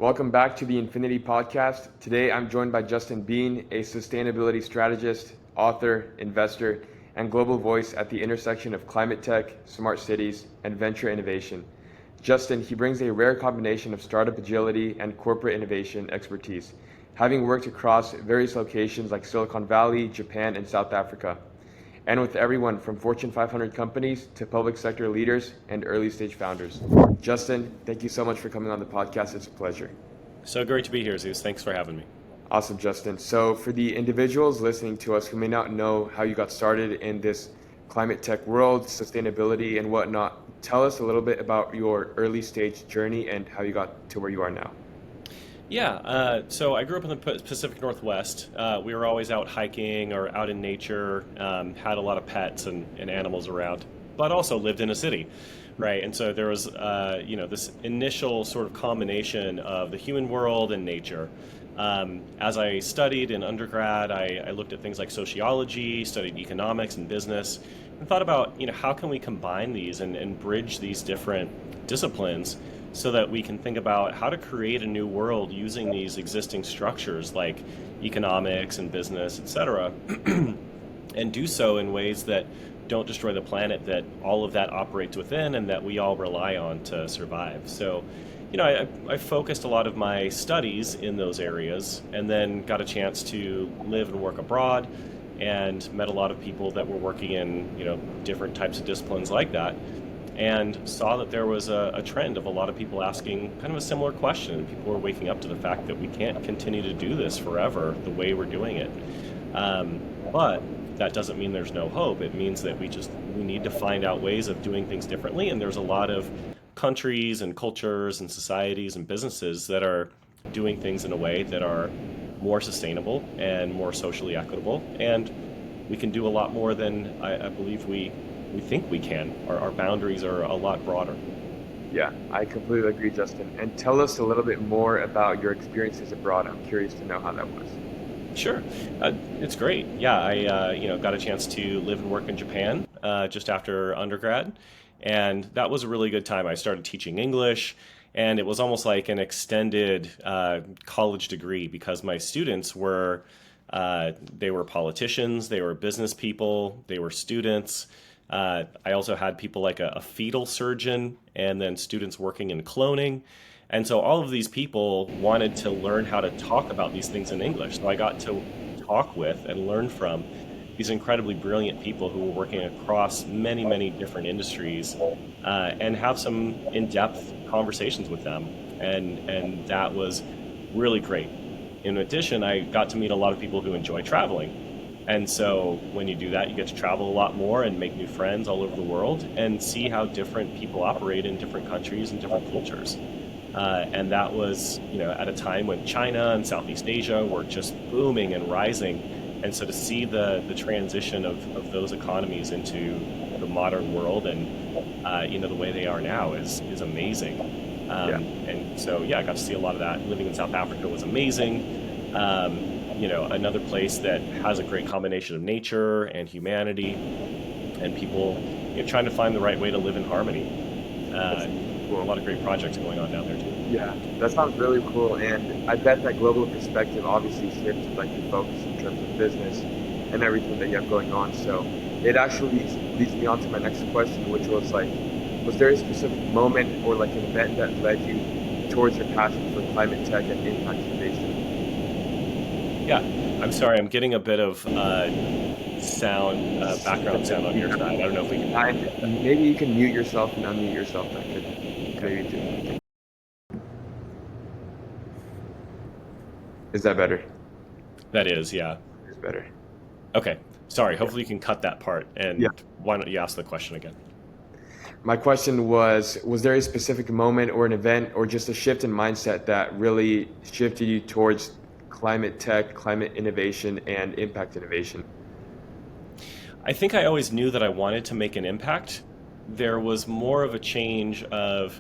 Welcome back to the Infinity Podcast. Today I'm joined by Justin Bean, a sustainability strategist, author, investor, and global voice at the intersection of climate tech, smart cities, and venture innovation. Justin, he brings a rare combination of startup agility and corporate innovation expertise, having worked across various locations like Silicon Valley, Japan, and South Africa, and with everyone from Fortune 500 companies to public sector leaders and early stage founders. Justin, thank you so much for coming on the podcast. It's a pleasure. So great to be here, Zeus. Thanks for having me. Awesome, Justin. So for the individuals listening to us who may not know how you got started in this climate tech world, sustainability and whatnot, tell us a little bit about your early stage journey and how you got to where you are now. So I grew up in the Pacific Northwest. We were always out hiking or out in nature, had a lot of pets and animals around, but also lived in a city, right? And so there was, this initial sort of combination of the human world and nature. As I studied in undergrad, I looked at things like sociology, studied economics and business, and thought about, how can we combine these and bridge these different disciplines so that we can think about how to create a new world using these existing structures like economics and business, et cetera, and do so in ways that don't destroy the planet that all of that operates within and that we all rely on to survive. So, I focused a lot of my studies in those areas and then got a chance to live and work abroad and met a lot of people that were working in, different types of disciplines like that, and saw that there was a trend of a lot of people asking kind of a similar question. People were waking up to the fact that we can't continue to do this forever the way we're doing it. But that doesn't mean there's no hope. It means that we need to find out ways of doing things differently. And there's a lot of countries and cultures and societies and businesses that are doing things in a way that are more sustainable and more socially equitable. And we can do a lot more than I believe we think we can. Our boundaries are a lot broader. Yeah, I completely agree, Justin. And tell us a little bit more about your experiences abroad. I'm curious to know how that was. Sure. It's great. Yeah, I got a chance to live and work in Japan just after undergrad, and that was a really good time. I started teaching English, and it was almost like an extended college degree because my students were they were politicians, they were business people, they were students. I also had people like a fetal surgeon and then students working in cloning. And so all of these people wanted to learn how to talk about these things in English. So I got to talk with and learn from these incredibly brilliant people who were working across many, many different industries and have some in-depth conversations with them. And that was really great. In addition, I got to meet a lot of people who enjoy traveling. And so when you do that, you get to travel a lot more and make new friends all over the world and see how different people operate in different countries and different cultures. And that was, at a time when China and Southeast Asia were just booming and rising. And so to see the transition of those economies into the modern world and, the way they are now is amazing. And so, I got to see a lot of that. Living in South Africa was amazing. Another place that has a great combination of nature and humanity and people trying to find the right way to live in harmony. A lot of great projects going on down there too. Yeah, that sounds really cool. And I bet that global perspective obviously shifted like your focus in terms of business and everything that you have going on. So it actually leads me on to my next question, which was like, was there a specific moment or like an event that led you towards your passion for climate tech and impact innovation? Yeah, I'm sorry, I'm getting a bit of background sound on your side. I don't know if we can. Maybe you can mute yourself and unmute yourself. That could maybe do. Is that better? That is, yeah. It's better. Okay, sorry. Hopefully you can cut that part. And Why don't you ask the question again? My question was there a specific moment or an event or just a shift in mindset that really shifted you towards climate tech, climate innovation, and impact innovation? I think I always knew that I wanted to make an impact. There was more of a change of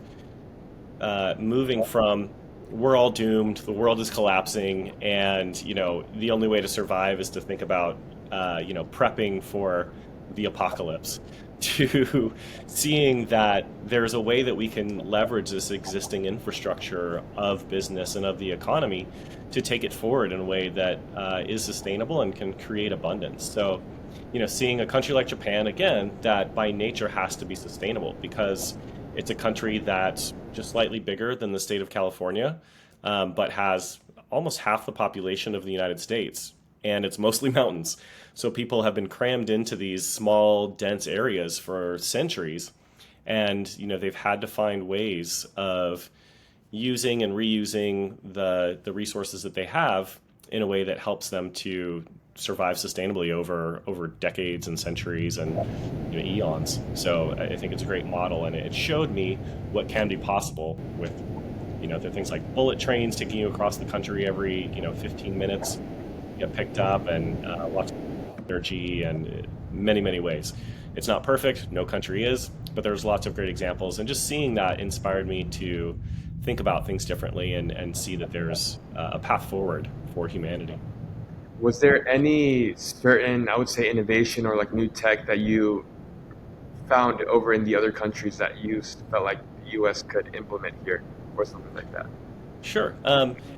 moving from we're all doomed, the world is collapsing, and the only way to survive is to think about prepping for the apocalypse, to seeing that there's a way that we can leverage this existing infrastructure of business and of the economy to take it forward in a way that is sustainable and can create abundance. So, seeing a country like Japan, again, that by nature has to be sustainable because it's a country that's just slightly bigger than the state of California, but has almost half the population of the United States, and it's mostly mountains. So people have been crammed into these small, dense areas for centuries, and they've had to find ways of using and reusing the resources that they have in a way that helps them to survive sustainably over decades and centuries and eons. So I think it's a great model, and it showed me what can be possible with there are things like bullet trains taking you across the country every 15 minutes, get picked up, and lots of energy and many ways. It's not perfect, no country is, but there's lots of great examples, and just seeing that inspired me to think about things differently and see that there's a path forward for humanity. Was there any certain, I would say, innovation or like new tech that you found over in the other countries that you felt like the US could implement here or something like that? Sure.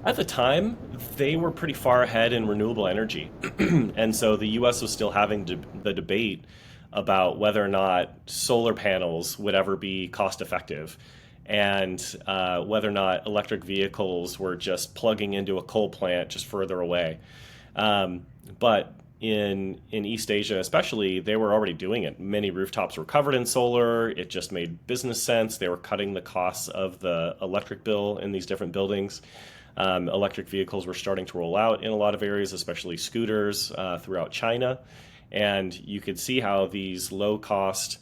At the time, they were pretty far ahead in renewable energy. And so the US was still having the debate about whether or not solar panels would ever be cost effective, and whether or not electric vehicles were just plugging into a coal plant just further away. But in East Asia, especially, they were already doing it. Many rooftops were covered in solar. It just made business sense. They were cutting the costs of the electric bill in these different buildings. Electric vehicles were starting to roll out in a lot of areas, especially scooters throughout China. And you could see how these low-cost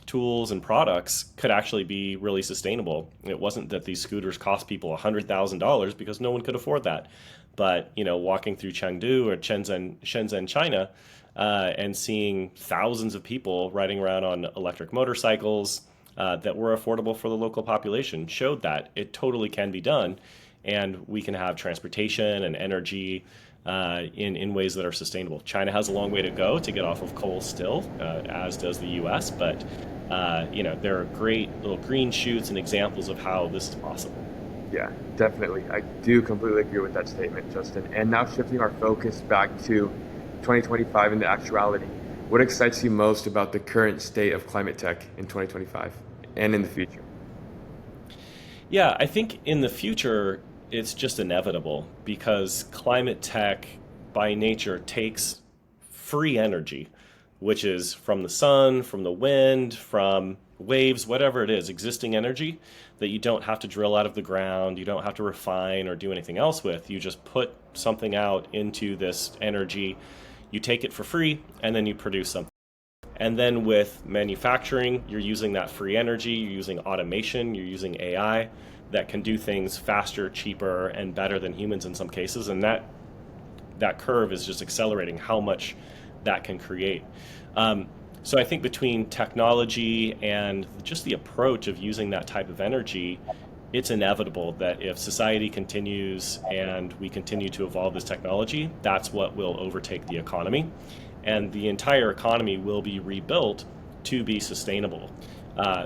tools and products could actually be really sustainable. It wasn't that these scooters cost people $100,000 because no one could afford that. But walking through Chengdu or Shenzhen, China, and seeing thousands of people riding around on electric motorcycles that were affordable for the local population showed that it totally can be done, and we can have transportation and energy in ways that are sustainable. China has a long way to go to get off of coal still, as does the U.S. But there are great little green shoots and examples of how this is possible. Yeah, definitely. I do completely agree with that statement, Justin. And now shifting our focus back to 2025 and the actuality, what excites you most about the current state of climate tech in 2025 and in the future? Yeah, I think in the future, it's just inevitable because climate tech by nature takes free energy, which is from the sun, from the wind, from waves, whatever it is, existing energy that you don't have to drill out of the ground, you don't have to refine or do anything else with. You just put something out into this energy, you take it for free, and then you produce something. And then with manufacturing, you're using that free energy, you're using automation, you're using AI that can do things faster, cheaper, and better than humans in some cases. And that curve is just accelerating how much that can create. So I think between technology and just the approach of using that type of energy, it's inevitable that if society continues and we continue to evolve this technology, that's what will overtake the economy. And the entire economy will be rebuilt to be sustainable.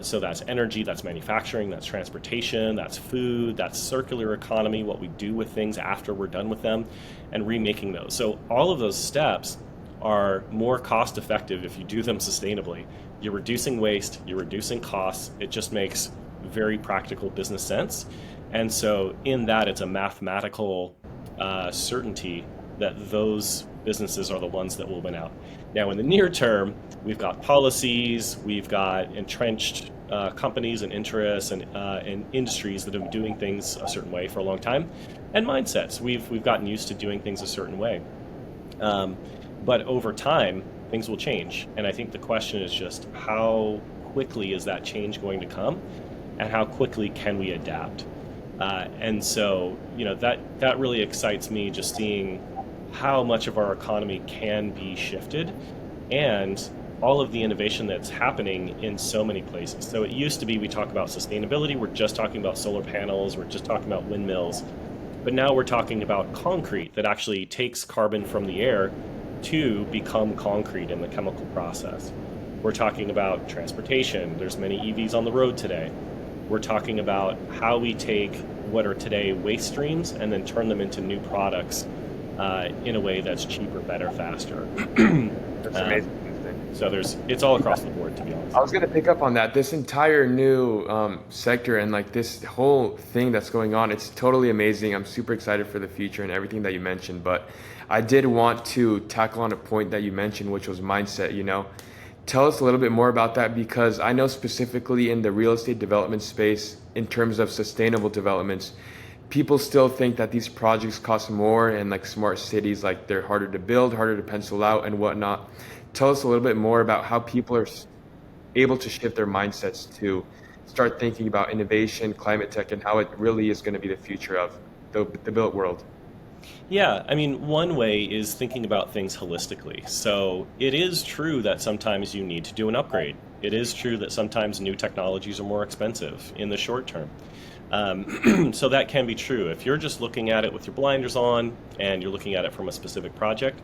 So that's energy, that's manufacturing, that's transportation, that's food, that's circular economy, what we do with things after we're done with them, and remaking those. So all of those steps are more cost effective if you do them sustainably. You're reducing waste, you're reducing costs. It just makes very practical business sense. And so in that, it's a mathematical certainty that those businesses are the ones that will win out. Now, in the near term, we've got policies, we've got entrenched companies and interests and industries that have been doing things a certain way for a long time, and mindsets. We've gotten used to doing things a certain way. But over time, things will change. And I think the question is just how quickly is that change going to come, and how quickly can we adapt? And so, that really excites me, just seeing how much of our economy can be shifted and all of the innovation that's happening in so many places. So it used to be we talk about sustainability, we're just talking about solar panels, we're just talking about windmills. But now we're talking about concrete that actually takes carbon from the air to become concrete in the chemical process. We're talking about transportation. There's many EVs on the road today. We're talking about how we take what are today waste streams and then turn them into new products in a way that's cheaper, better, faster. That's amazing. So it's all across the board, to be honest. I was going to pick up on that. This entire new sector and like this whole thing that's going on, it's totally amazing. I'm super excited for the future and everything that you mentioned. But I did want to tackle on a point that you mentioned, which was mindset, you know. Tell us a little bit more about that, because I know specifically in the real estate development space, in terms of sustainable developments, people still think that these projects cost more, and like smart cities, like they're harder to build, harder to pencil out and whatnot. Tell us a little bit more about how people are able to shift their mindsets to start thinking about innovation, climate tech, and how it really is going to be the future of the built world. Yeah, I mean, one way is thinking about things holistically. So it is true that sometimes you need to do an upgrade. It is true that sometimes new technologies are more expensive in the short term. So that can be true. If you're just looking at it with your blinders on and you're looking at it from a specific project,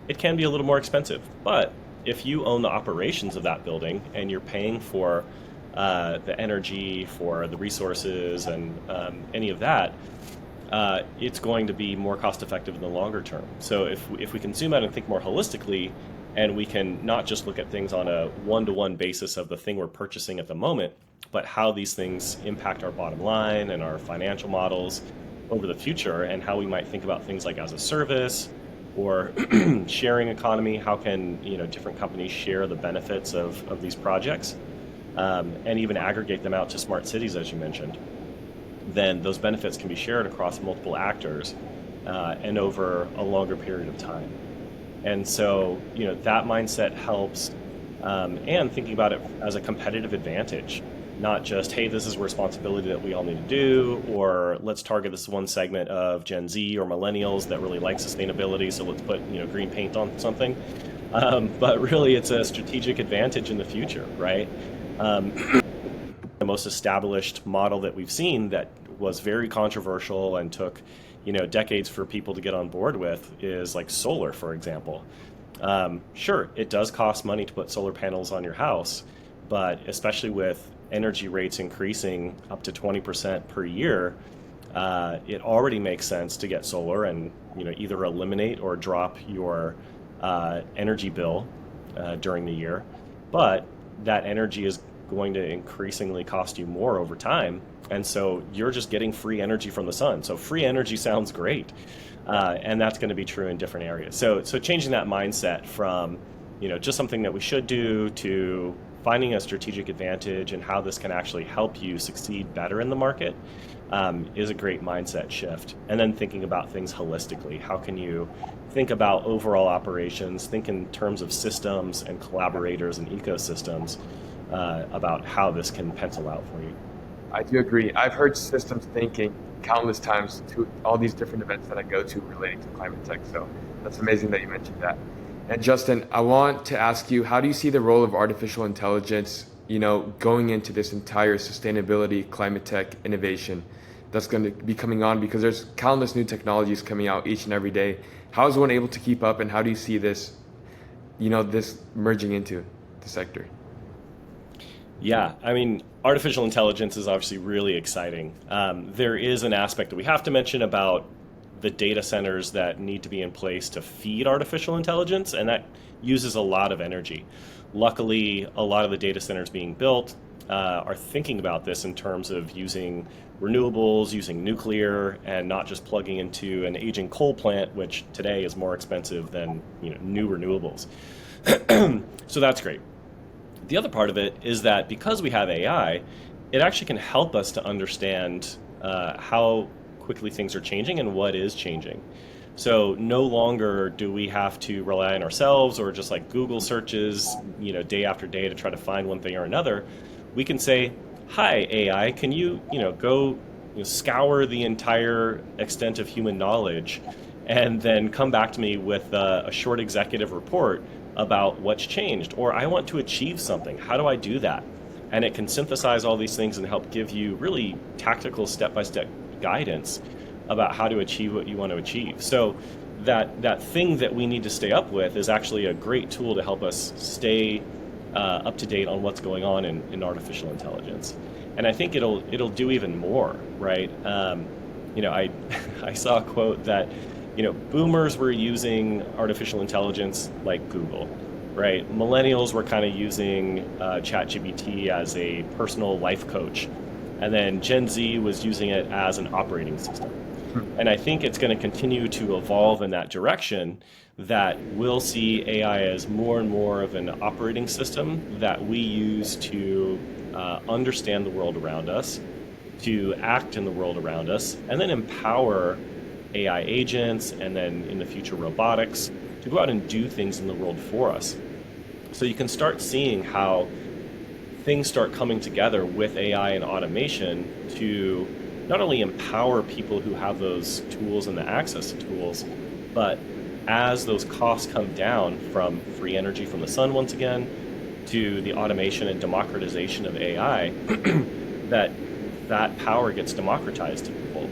it can be a little more expensive. But if you own the operations of that building and you're paying for the energy, for the resources, and any of that, it's going to be more cost effective in the longer term. So if we can zoom out and think more holistically, and we can not just look at things on a one-to-one basis of the thing we're purchasing at the moment, but how these things impact our bottom line and our financial models over the future, and how we might think about things like as a service or sharing economy. How can different companies share the benefits of these projects, and even aggregate them out to smart cities, as you mentioned? Then those benefits can be shared across multiple actors and over a longer period of time. And so, that mindset helps, and thinking about it as a competitive advantage, not just, hey, this is a responsibility that we all need to do, or let's target this one segment of Gen Z or millennials that really like sustainability, so let's put green paint on something. But really, it's a strategic advantage in the future, right? The most established model that we've seen that was very controversial and took decades for people to get on board with is like solar, for example. Sure, it does cost money to put solar panels on your house, but especially with energy rates increasing up to 20% per year, it already makes sense to get solar and either eliminate or drop your energy bill during the year. But that energy is going to increasingly cost you more over time, and so you're just getting free energy from the sun. So free energy sounds great, and that's going to be true in different areas. So changing that mindset from just something that we should do to finding a strategic advantage and how this can actually help you succeed better in the market is a great mindset shift. And then thinking about things holistically. How can you think about overall operations, think in terms of systems and collaborators and ecosystems, about how this can pencil out for you? I do agree. I've heard systems thinking countless times to all these different events that I go to relating to climate tech. So that's amazing that you mentioned that. And Justin, I want to ask you, how do you see the role of artificial intelligence, going into this entire sustainability, climate tech innovation that's going to be coming on? Because there's countless new technologies coming out each and every day. How is one able to keep up, and how do you see this, this merging into the sector? Yeah, I mean, artificial intelligence is obviously really exciting. There is an aspect that we have to mention about the data centers that need to be in place to feed artificial intelligence, and that uses a lot of energy. Luckily, a lot of the data centers being built are thinking about this in terms of using renewables, using nuclear, and not just plugging into an aging coal plant, which today is more expensive than new renewables. So that's great. The other part of it is that because we have AI, it actually can help us to understand how quickly things are changing and what is changing. So no longer do we have to rely on ourselves or just like Google searches, day after day to try to find one thing or another. We can say, "Hi AI, can you, go scour the entire extent of human knowledge, and then come back to me with a short executive report about what's changed, or I want to achieve something. How do I do that?" And it can synthesize all these things and help give you really tactical step-by-step guidance about how to achieve what you want to achieve. So that thing that we need to stay up with is actually a great tool to help us stay up to date on what's going on in artificial intelligence. And I think it'll do even more, right? I I saw a quote that, boomers were using artificial intelligence like Google, right? Millennials were kind of using ChatGPT as a personal life coach, and then Gen Z was using it as an operating system. And I think it's going to continue to evolve in that direction, that we'll see AI as more and more of an operating system that we use to understand the world around us, to act in the world around us, and then empower AI agents, and then in the future robotics, to go out and do things in the world for us. So you can start seeing how things start coming together with AI and automation to not only empower people who have those tools and the access to tools, but as those costs come down from free energy from the sun once again to the automation and democratization of AI, that power gets democratized to people.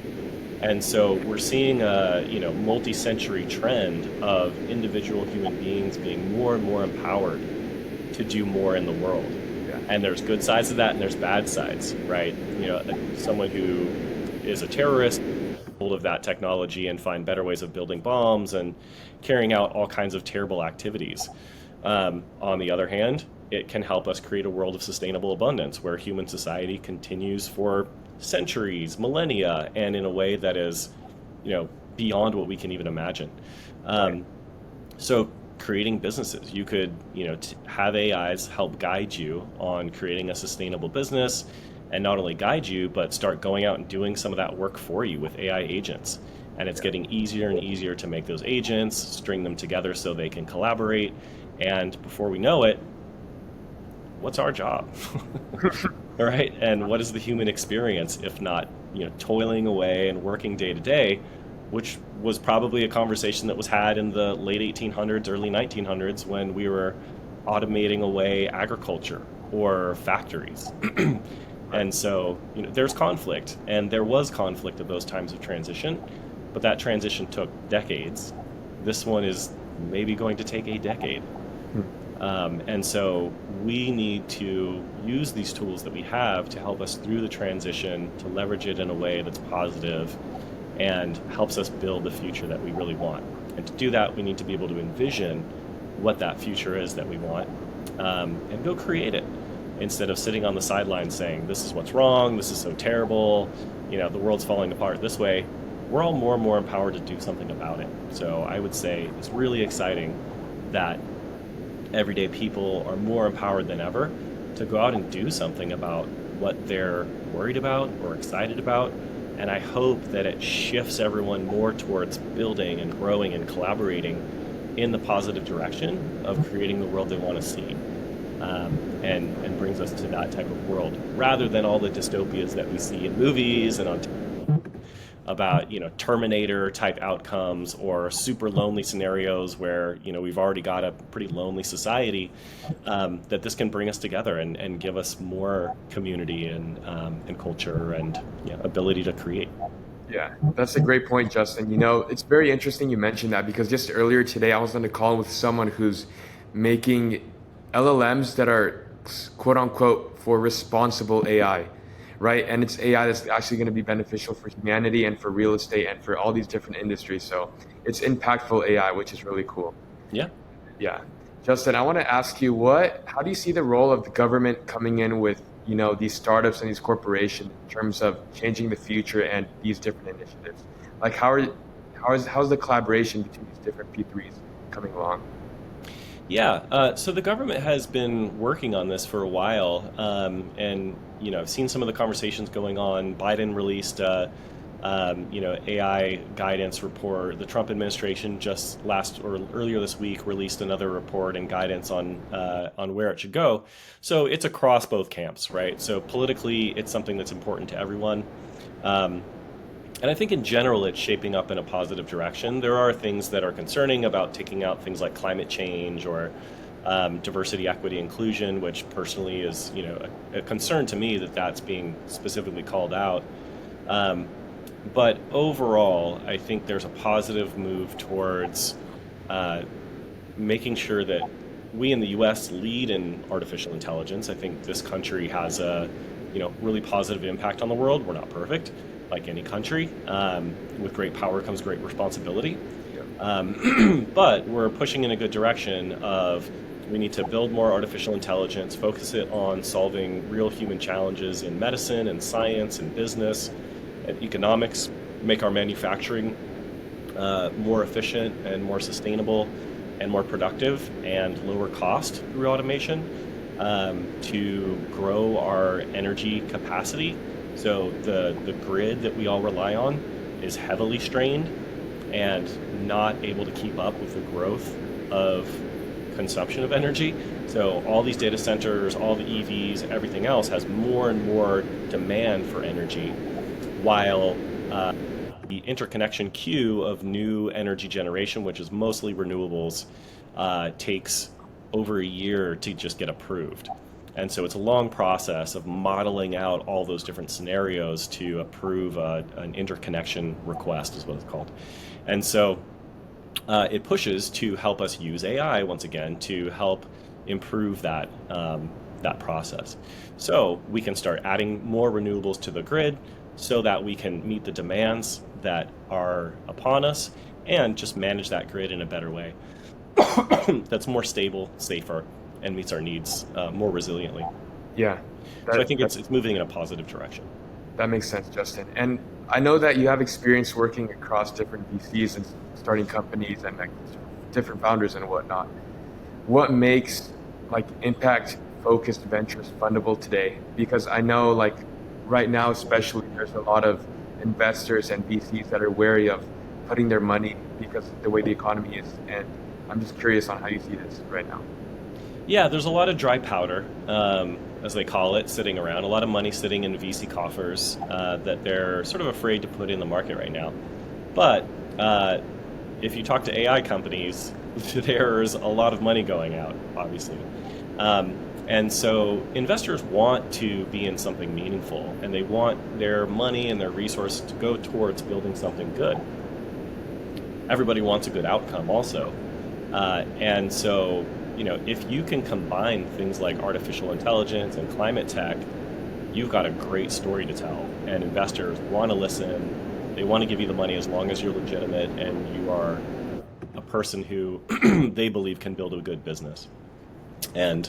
And so we're seeing a multi-century trend of individual human beings being more and more empowered to do more in the world. Yeah. And there's good sides of that and there's bad sides, right? Someone who is a terrorist hold of that technology and find better ways of building bombs and carrying out all kinds of terrible activities. On the other hand, it can help us create a world of sustainable abundance where human society continues for centuries, millennia, and in a way that is, beyond what we can even imagine. So creating businesses, you could, have AIs help guide you on creating a sustainable business, and not only guide you, but start going out and doing some of that work for you with AI agents. And it's getting easier and easier to make those agents, string them together so they can collaborate. And before we know it, what's our job? All right. And what is the human experience if not, toiling away and working day to day, which was probably a conversation that was had in the late 1800s, early 1900s, when we were automating away agriculture or factories. And so, there's conflict, and there was conflict at those times of transition, but that transition took decades. This one is maybe going to take a decade. And so we need to use these tools that we have to help us through the transition, to leverage it in a way that's positive and helps us build the future that we really want. And to do that, we need to be able to envision what that future is that we want, and go create it, instead of sitting on the sidelines saying, this is what's wrong, this is so terrible, the world's falling apart this way. We're all more and more empowered to do something about it. So I would say it's really exciting that everyday people are more empowered than ever to go out and do something about what they're worried about or excited about. And I hope that it shifts everyone more towards building and growing and collaborating in the positive direction of creating the world they want to see. And brings us to that type of world, rather than all the dystopias that we see in movies and on about Terminator type outcomes, or super lonely scenarios where we've already got a pretty lonely society. That this can bring us together and give us more community and culture and ability to create. Yeah, that's a great point, Justin. It's very interesting you mentioned that, because just earlier today I was on a call with someone who's making LLMs that are quote unquote for responsible AI, right? And it's AI that's actually going to be beneficial for humanity and for real estate and for all these different industries. So it's impactful AI, which is really cool. Yeah. Yeah. Justin, I want to ask you, how do you see the role of the government coming in with, these startups and these corporations in terms of changing the future and these different initiatives? Like how's the collaboration between these different P3s coming along? Yeah, so the government has been working on this for a while, and I've seen some of the conversations going on. Biden released AI guidance report. The Trump administration just earlier this week released another report and guidance on where it should go. So it's across both camps, right? So politically, it's something that's important to everyone. And I think in general, it's shaping up in a positive direction. There are things that are concerning about taking out things like climate change or diversity, equity, inclusion, which personally is, a concern to me that that's being specifically called out. But overall, I think there's a positive move towards making sure that we in the U.S. lead in artificial intelligence. I think this country has a really positive impact on the world. We're not perfect, like any country. With great power comes great responsibility. But we're pushing in a good direction of we need to build more artificial intelligence, focus it on solving real human challenges in medicine and science and business and economics, make our manufacturing more efficient and more sustainable and more productive and lower cost through automation, to grow our energy capacity. So the grid that we all rely on is heavily strained and not able to keep up with the growth of consumption of energy. So all these data centers, all the EVs, everything else has more and more demand for energy, while the interconnection queue of new energy generation, which is mostly renewables, takes over a year to just get approved. And so it's a long process of modeling out all those different scenarios to approve an interconnection request, is what it's called. And so it pushes to help us use AI once again to help improve that process. So we can start adding more renewables to the grid so that we can meet the demands that are upon us and just manage that grid in a better way that's more stable, safer, and meets our needs more resiliently. Yeah. So I think it's moving in a positive direction. That makes sense, Justin. And I know that you have experience working across different VCs and starting companies and like different founders and whatnot. What makes like impact focused ventures fundable today? Because I know like right now especially there's a lot of investors and VCs that are wary of putting their money because of the way the economy is. And I'm just curious on how you see this right now. Yeah, there's a lot of dry powder, as they call it, sitting around. A lot of money sitting in VC coffers that they're sort of afraid to put in the market right now. But if you talk to AI companies, there's a lot of money going out, obviously. And so investors want to be in something meaningful, and they want their money and their resources to go towards building something good. Everybody wants a good outcome also. And so, if you can combine things like artificial intelligence and climate tech, you've got a great story to tell. And investors want to listen. They want to give you the money as long as you're legitimate and you are a person who they believe can build a good business. And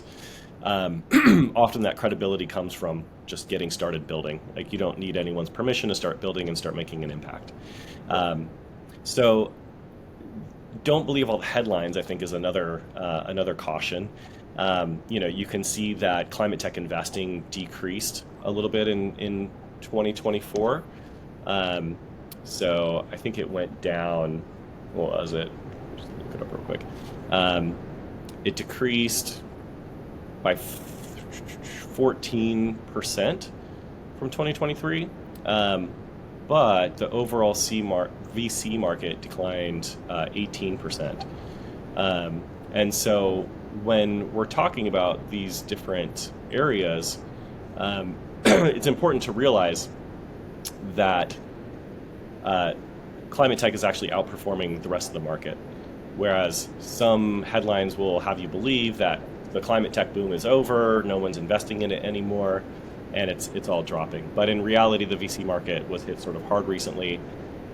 often that credibility comes from just getting started building. Like you don't need anyone's permission to start building and start making an impact. So don't believe all the headlines, I think, is another caution. You can see that climate tech investing decreased a little bit in 2024. So I think it went down. What was it? Just look it up real quick. It decreased by 14% from 2023. But the overall VC market declined 18%. And so when we're talking about these different areas, it's important to realize that climate tech is actually outperforming the rest of the market. Whereas some headlines will have you believe that the climate tech boom is over, no one's investing in it anymore, and it's all dropping. But in reality, the VC market was hit sort of hard recently,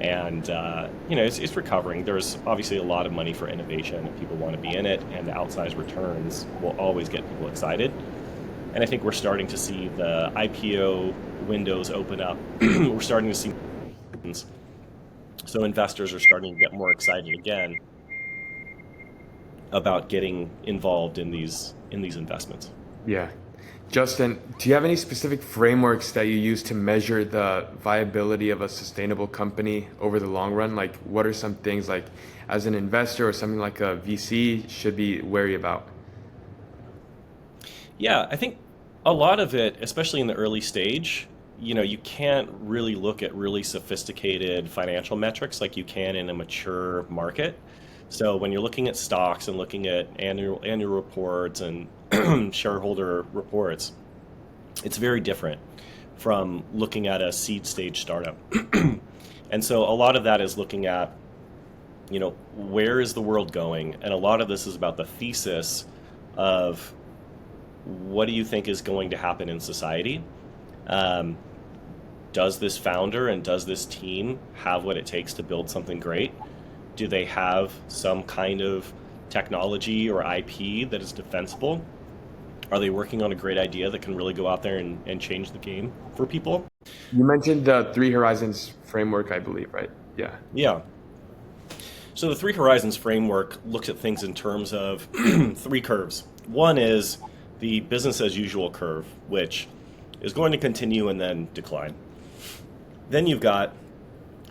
and it's recovering. There's obviously a lot of money for innovation, and people want to be in it, and the outsized returns will always get people excited. And I think we're starting to see the IPO windows open up. We're starting to see, so investors are starting to get more excited again about getting involved in these investments. Yeah. Justin, do you have any specific frameworks that you use to measure the viability of a sustainable company over the long run? Like, what are some things like as an investor or something like a VC should be wary about? Yeah, I think a lot of it, especially in the early stage, you can't really look at really sophisticated financial metrics like you can in a mature market. So when you're looking at stocks and looking at annual reports and shareholder reports, it's very different from looking at a seed stage startup. And so a lot of that is looking at, where is the world going? And a lot of this is about the thesis of what do you think is going to happen in society? Um, does this founder and does this team have what it takes to build something great? Do they have some kind of technology or IP that is defensible? Are they working on a great idea that can really go out there and change the game for people? You mentioned the Three Horizons framework, I believe, right? Yeah. Yeah. So the Three Horizons framework looks at things in terms of three curves. One is the business as usual curve, which is going to continue and then decline. Then you've got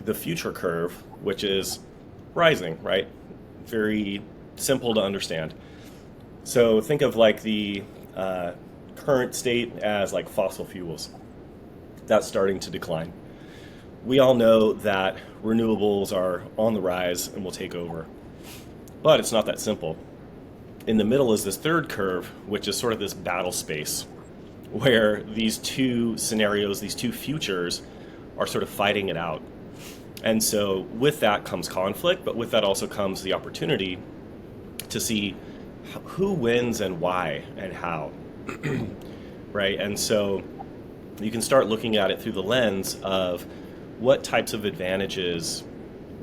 the future curve, which is rising, right? Very simple to understand. So think of like the current state as like fossil fuels. That's starting to decline. We all know that renewables are on the rise and will take over. But it's not that simple. In the middle is this third curve, which is sort of this battle space where these two scenarios, these two futures, are sort of fighting it out. And so with that comes conflict, but with that also comes the opportunity to see who wins and why and how, right? And so you can start looking at it through the lens of what types of advantages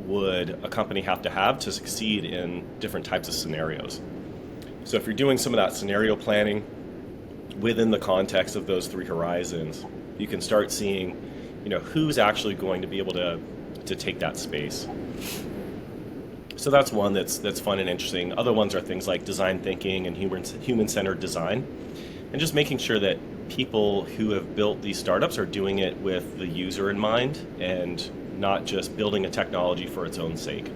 would a company have to succeed in different types of scenarios. So if you're doing some of that scenario planning within the context of those three horizons, you can start seeing, who's actually going to be able to take that space. So that's one that's fun and interesting. Other ones are things like design thinking and human-centered design, and just making sure that people who have built these startups are doing it with the user in mind and not just building a technology for its own sake.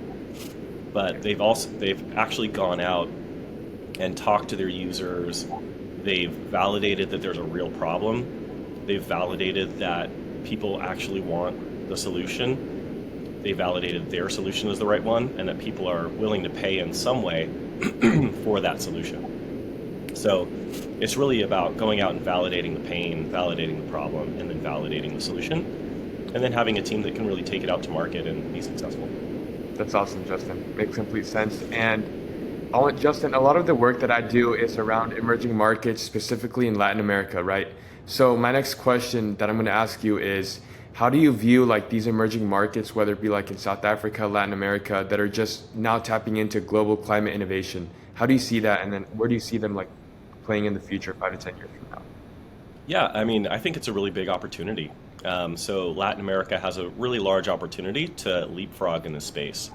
But they've actually gone out and talked to their users. They've validated that there's a real problem. They've validated that people actually want the solution. They validated their solution is the right one, and that people are willing to pay in some way for that solution. So it's really about going out and validating the pain, validating the problem, and then validating the solution, and then having a team that can really take it out to market and be successful. That's awesome, Justin. Makes complete sense. And Justin, a lot of the work that I do is around emerging markets, specifically in Latin America, right? So my next question that I'm going to ask you is, how do you view like these emerging markets, whether it be like in South Africa, Latin America, that are just now tapping into global climate innovation? How do you see that? And then where do you see them like playing in the future, 5 to 10 years from now? Yeah, I mean, I think it's a really big opportunity. So Latin America has a really large opportunity to leapfrog in this space.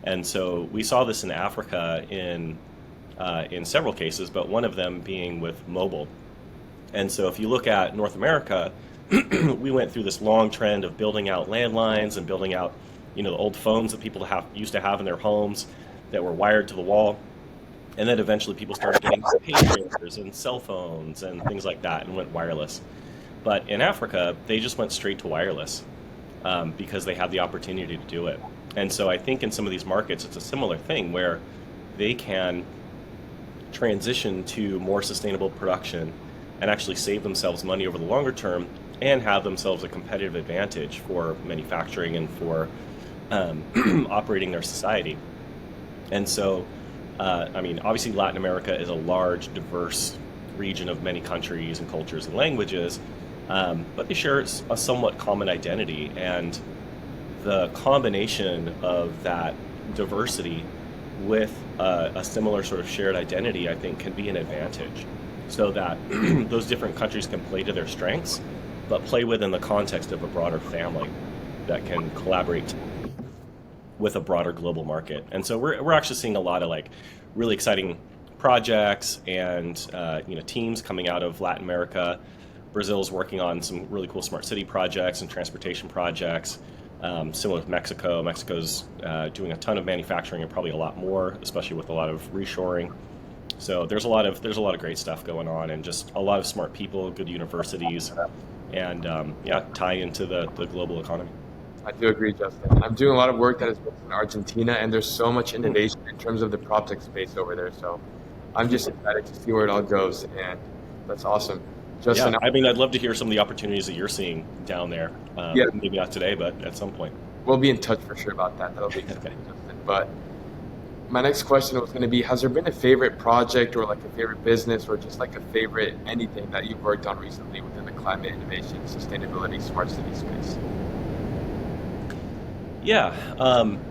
And so we saw this in Africa in several cases, but one of them being with mobile. And so if you look at North America, we went through this long trend of building out landlines and building out, the old phones that people used to have in their homes that were wired to the wall. And then eventually people started getting pagers and cell phones and things like that and went wireless. But in Africa, they just went straight to wireless because they had the opportunity to do it. And so I think in some of these markets, it's a similar thing where they can transition to more sustainable production and actually save themselves money over the longer term and have themselves a competitive advantage for manufacturing and for operating their society. And so, obviously Latin America is a large, diverse region of many countries and cultures and languages, but they share a somewhat common identity. And the combination of that diversity with a similar sort of shared identity, I think, can be an advantage, so that those different countries can play to their strengths, but play within the context of a broader family that can collaborate with a broader global market. And so we're actually seeing a lot of like really exciting projects and teams coming out of Latin America. Brazil's working on some really cool smart city projects and transportation projects. Similar with Mexico. Mexico's doing a ton of manufacturing and probably a lot more, especially with a lot of reshoring. So there's a lot of great stuff going on, and just a lot of smart people, good universities, and tie into the global economy. I do agree, Justin. I'm doing a lot of work that is based in Argentina, and there's so much innovation in terms of the PropTech space over there. So I'm just excited to see where it all goes, and that's awesome. Justin, yeah, I'd love to hear some of the opportunities that you're seeing down there. Maybe not today, but at some point. We'll be in touch for sure about that. That'll be exciting, Okay. Justin. But my next question was going to be, has there been a favorite project or like a favorite business or just like a favorite anything that you've worked on recently within the climate innovation, sustainability, smart city space? Yeah,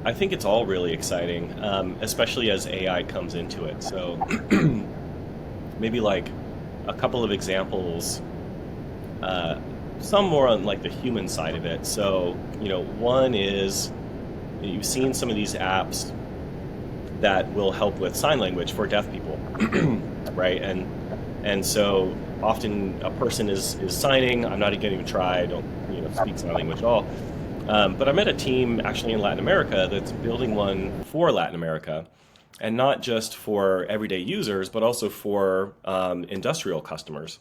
I think it's all really exciting, especially as AI comes into it. So maybe like a couple of examples, uh, some more on like the human side of it. So, one is you've seen some of these apps that will help with sign language for deaf people, right? And so often a person is signing. I'm not going to even try. I don't speak sign language at all. But I met a team actually in Latin America that's building one for Latin America, and not just for everyday users, but also for industrial customers.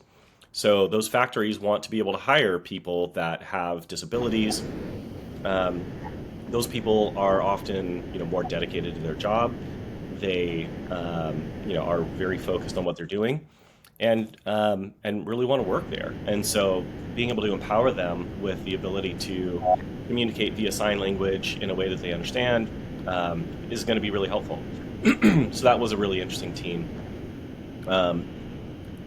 So those factories want to be able to hire people that have disabilities. Um, those people are often, more dedicated to their job. They, are very focused on what they're doing, and really want to work there. And so, being able to empower them with the ability to communicate via sign language in a way that they understand is going to be really helpful. So that was a really interesting team. Um,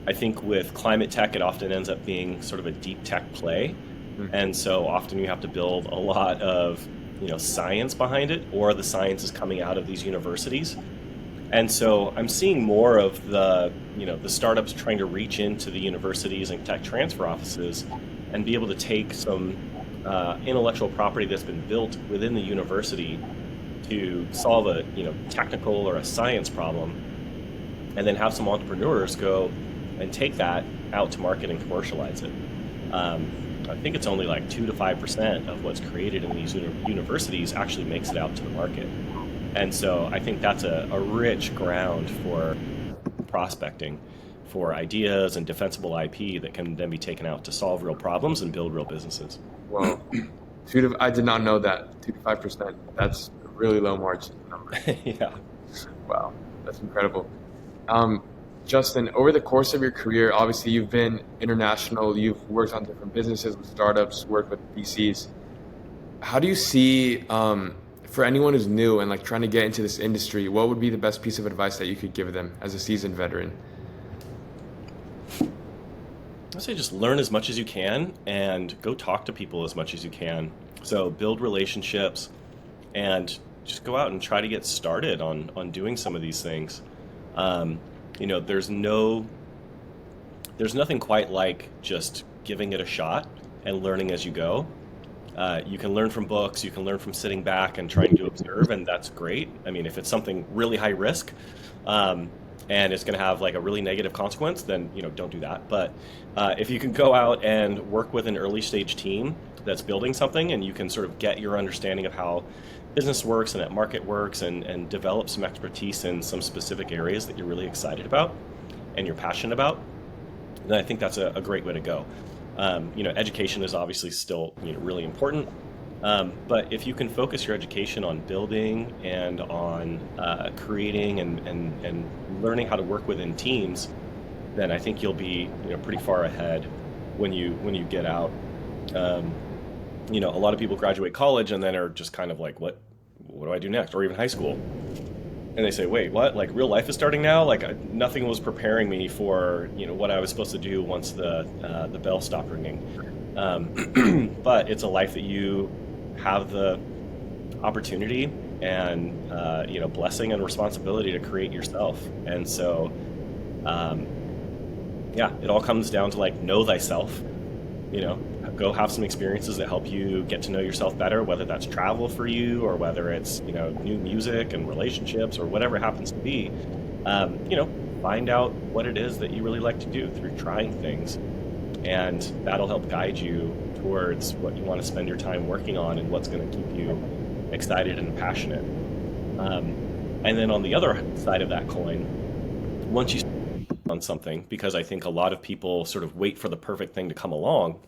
I think with climate tech, it often ends up being sort of a deep tech play. Hmm. And so often you have to build a lot of, science behind it, or the science is coming out of these universities. And so I'm seeing more of the startups trying to reach into the universities and tech transfer offices and be able to take some intellectual property that's been built within the university to solve a, technical or a science problem, and then have some entrepreneurs go and take that out to market and commercialize it. I think it's only like 2 to 5% of what's created in these universities actually makes it out to the market. And so I think that's a rich ground for prospecting for ideas and defensible IP that can then be taken out to solve real problems and build real businesses. Well, I did not know that 2 to 5%. That's a really low margin number. Yeah. Wow, that's incredible. Um, Justin, over the course of your career, obviously you've been international, you've worked on different businesses with startups, worked with VCs. How do you see, for anyone who's new and like trying to get into this industry, what would be the best piece of advice that you could give them as a seasoned veteran? I'd say just learn as much as you can and go talk to people as much as you can. So build relationships and just go out and try to get started on doing some of these things. Um, there's nothing quite like just giving it a shot and learning as you go. You can learn from books, you can learn from sitting back and trying to observe, and that's great. I mean, if it's something really high risk, um, and it's going to have like a really negative consequence, then don't do that. But if you can go out and work with an early stage team that's building something, and you can sort of get your understanding of how business works and that market works, and develop some expertise in some specific areas that you're really excited about and you're passionate about, then I think that's a great way to go. Education is obviously still really important, but if you can focus your education on building and on creating and learning how to work within teams, then I think you'll be pretty far ahead when you get out. A lot of people graduate college and then are just kind of like, what do I do next? Or even high school. And they say, wait, what? Like real life is starting now? Like nothing was preparing me for what I was supposed to do once the bell stopped ringing. But it's a life that you have the opportunity and blessing and responsibility to create yourself. And so, yeah, it all comes down to like know thyself. Go have some experiences that help you get to know yourself better, whether that's travel for you or whether it's new music and relationships or whatever it happens to be. Find out what it is that you really like to do through trying things, and that'll help guide you towards what you want to spend your time working on and what's going to keep you excited and passionate. And then on the other side of that coin, once you on something, because I think a lot of people sort of wait for the perfect thing to come along.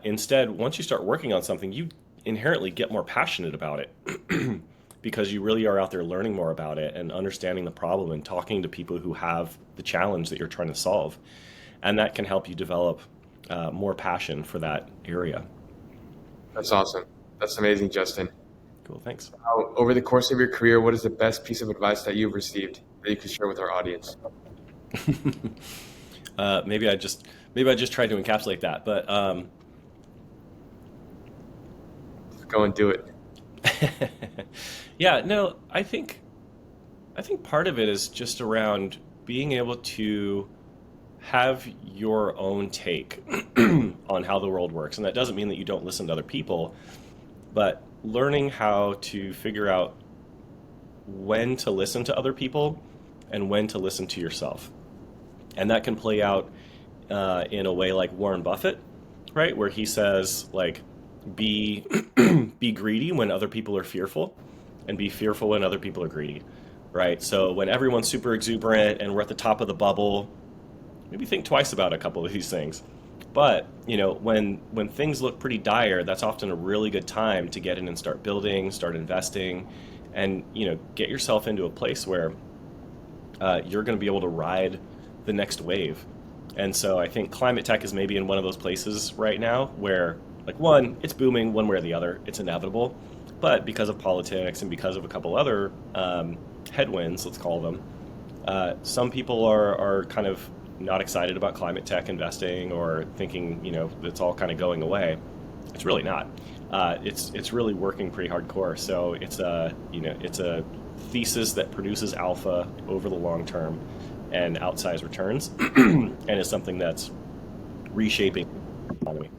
Instead, once you start working on something, you inherently get more passionate about it because you really are out there learning more about it and understanding the problem and talking to people who have the challenge that you're trying to solve. And that can help you develop more passion for that area. That's awesome. That's amazing, Justin. Cool. Thanks. Now, over the course of your career, what is the best piece of advice that you've received that you could share with our audience? Maybe I just tried to encapsulate that, but Just go and do it. yeah, no, I think part of it is just around being able to have your own take on how the world works, and that doesn't mean that you don't listen to other people, but learning how to figure out when to listen to other people and when to listen to yourself. And that can play out in a way like Warren Buffett, right? Where he says, like, be be greedy when other people are fearful, and be fearful when other people are greedy, right? So when everyone's super exuberant and we're at the top of the bubble, maybe think twice about a couple of these things. But when things look pretty dire, that's often a really good time to get in and start building, start investing, and get yourself into a place where you're going to be able to ride the next wave. And so I think climate tech is maybe in one of those places right now where, like, one, it's booming one way or the other, it's inevitable. But because of politics and because of a couple other headwinds, let's call them, some people are kind of not excited about climate tech investing or thinking, it's all kind of going away. It's really not. It's really working pretty hardcore. So it's a thesis that produces alpha over the long term and outsized returns, and is something that's reshaping the economy.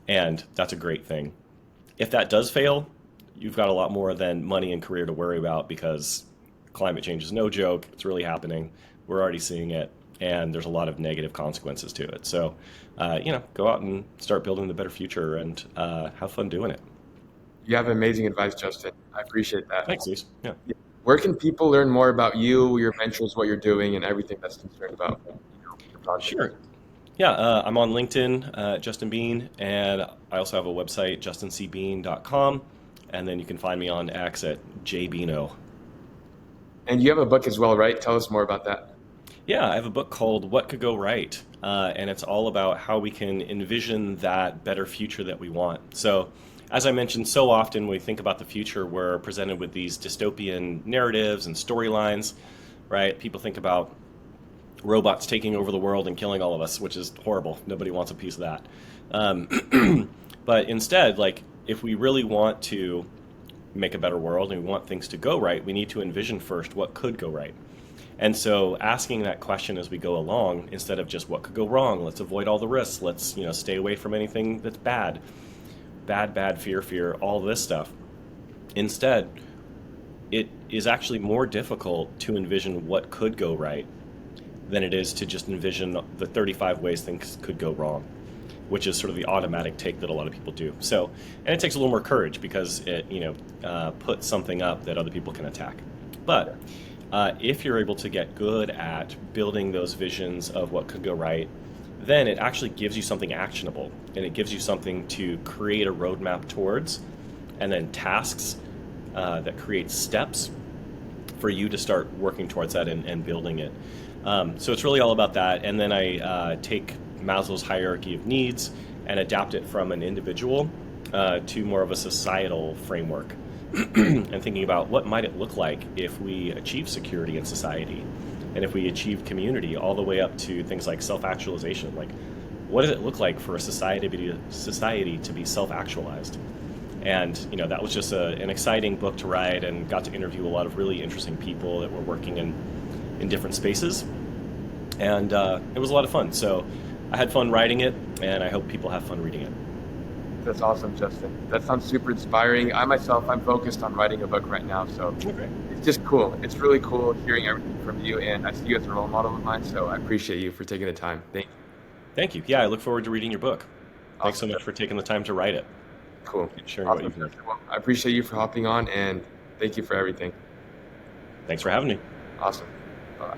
And that's a great thing. If that does fail, you've got a lot more than money and career to worry about, because climate change is no joke. It's really happening. We're already seeing it, and there's a lot of negative consequences to it. So, go out and start building the better future and have fun doing it. You have amazing advice, Justin. I appreciate that. Thanks, Zeus. Yeah. Where can people learn more about you, your ventures, what you're doing, and everything that's concerned about your project? Sure. Yeah, I'm on LinkedIn, Justin Bean, and I also have a website, justincbean.com, and then you can find me on X at jbeano. And you have a book as well, right? Tell us more about that. Yeah, I have a book called What Could Go Right, and it's all about how we can envision that better future that we want. So, as I mentioned, so often when we think about the future, we're presented with these dystopian narratives and storylines, right? People think about robots taking over the world and killing all of us, which is horrible. Nobody wants a piece of that. But instead, like, if we really want to make a better world and we want things to go right, we need to envision first what could go right. And so asking that question as we go along, instead of just what could go wrong, let's avoid all the risks, let's stay away from anything that's bad, fear, all this stuff. Instead, it is actually more difficult to envision what could go right than it is to just envision the 35 ways things could go wrong, which is sort of the automatic take that a lot of people do. So, and it takes a little more courage because it, puts something up that other people can attack. But if you're able to get good at building those visions of what could go right, then it actually gives you something actionable, and it gives you something to create a roadmap towards, and then tasks that create steps for you to start working towards that and building it. So it's really all about that. And then I take Maslow's hierarchy of needs and adapt it from an individual to more of a societal framework and thinking about what might it look like if we achieve security in society and if we achieve community, all the way up to things like self-actualization. Like, what does it look like for a society to be self-actualized? And that was just an exciting book to write, and got to interview a lot of really interesting people that were working in different spaces, and it was a lot of fun. So I had fun writing it, and I hope people have fun reading it. That's awesome, Justin. That sounds super inspiring. I'm focused on writing a book right now, so Okay. it's just cool. It's really cool hearing everything from you, and I see you as a role model of mine, so I appreciate you for taking the time. Thank you. Thank you. Yeah, I look forward to reading your book. Thanks so Awesome. much for taking the time to write it Cool. and sharing what Awesome. you've learned. Well, I appreciate you for hopping on, and thank you for everything. Thanks for having me. Awesome. Bye.